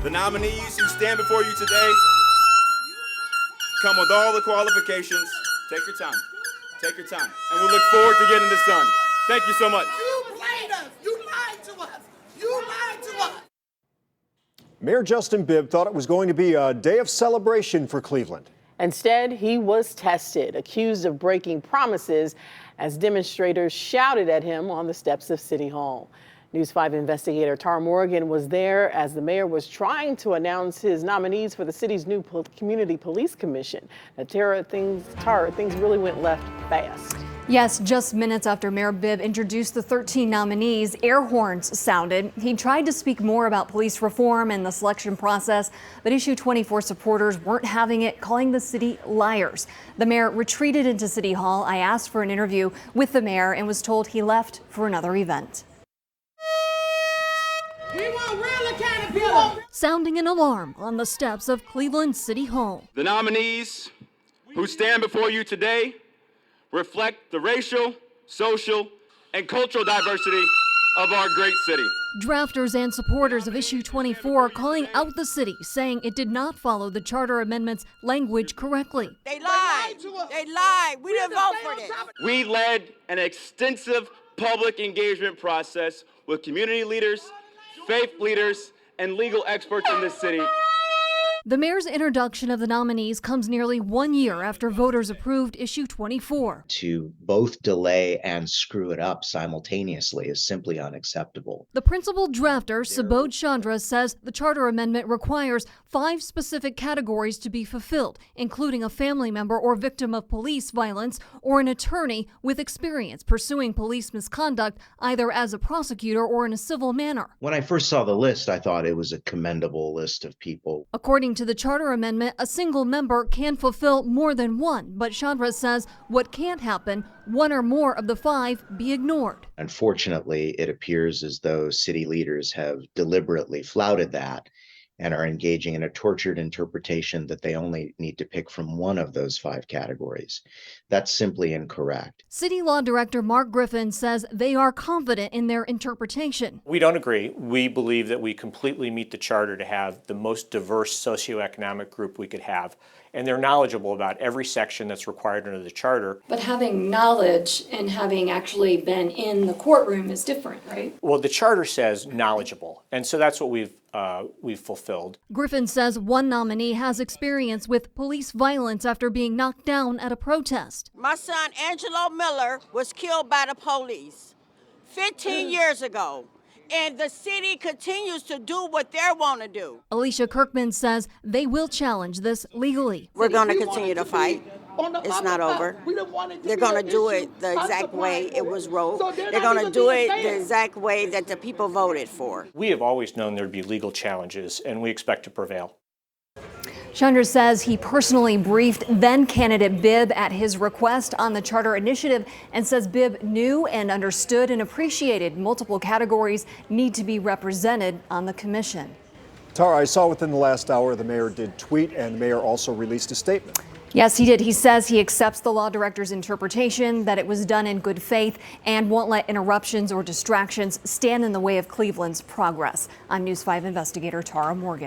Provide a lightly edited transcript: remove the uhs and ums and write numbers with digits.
The nominees who stand before you today come with all the qualifications. Take your time. Take your time. And we look forward to getting this done. Thank you so much. You played us. You lied to us. You lied to us. Mayor Justin Bibb thought it was going to be a day of celebration for Cleveland. Instead, he was tested, accused of breaking promises as demonstrators shouted at him on the steps of City Hall. News 5 investigator Tara Morgan was there as the mayor was trying to announce his nominees for the city's new Community Police Commission. Now, Tara, things really went left fast. Yes, just minutes after Mayor Bibb introduced the 13 nominees, air horns sounded. He tried to speak more about police reform and the selection process, but Issue 24 supporters weren't having it, calling the city liars. The mayor retreated into City Hall. I asked for an interview with the mayor and was told he left for another event. We want real accountability. Sounding an alarm on the steps of Cleveland City Hall. The nominees who stand before you today reflect the racial, social, and cultural diversity of our great city. Drafters and supporters of Issue 24 calling out the city, saying it did not follow the charter amendment's language correctly. They lied. They lied. We didn't vote for this. We led an extensive public engagement process with community leaders, faith leaders, and legal experts in this city. The mayor's introduction of the nominees comes nearly 1 year after voters approved Issue 24. To both delay and screw it up simultaneously is simply unacceptable. The principal drafter, Subodh Chandra, says the charter amendment requires 5 specific categories to be fulfilled, including a family member or victim of police violence or an attorney with experience pursuing police misconduct, either as a prosecutor or in a civil manner. When I first saw the list, I thought it was a commendable list of people. According to the charter amendment, a single member can fulfill more than one, but Chandra says what can't happen, 1 or more of the 5 be ignored. Unfortunately, it appears as though city leaders have deliberately flouted that and are engaging in a tortured interpretation that they only need to pick from one of those 5 categories. That's simply incorrect. City Law Director Mark Griffin says they are confident in their interpretation. We don't agree. We believe that we completely meet the charter to have the most diverse socioeconomic group we could have. And they're knowledgeable about every section that's required under the charter. But having knowledge and having actually been in the courtroom is different, right? Well, the charter says knowledgeable, and so that's what we've fulfilled. Griffin says one nominee has experience with police violence after being knocked down at a protest. My son, Angelo Miller, was killed by the police 15 years ago. And the city continues to do what they want to do. Alicia Kirkman says they will challenge this legally. We're going to continue to fight. It's not over. They're going to do it the exact way it was wrote. They're going to do it the exact way that the people voted for. We have always known there'd be legal challenges, and we expect to prevail. Chandra says he personally briefed then candidate Bibb at his request on the charter initiative and says Bibb knew and understood and appreciated multiple categories need to be represented on the commission. Tara, I saw within the last hour the mayor did tweet, and the mayor also released a statement. Yes, he did. He says he accepts the law director's interpretation that it was done in good faith and won't let interruptions or distractions stand in the way of Cleveland's progress. I'm News 5 investigator Tara Morgan.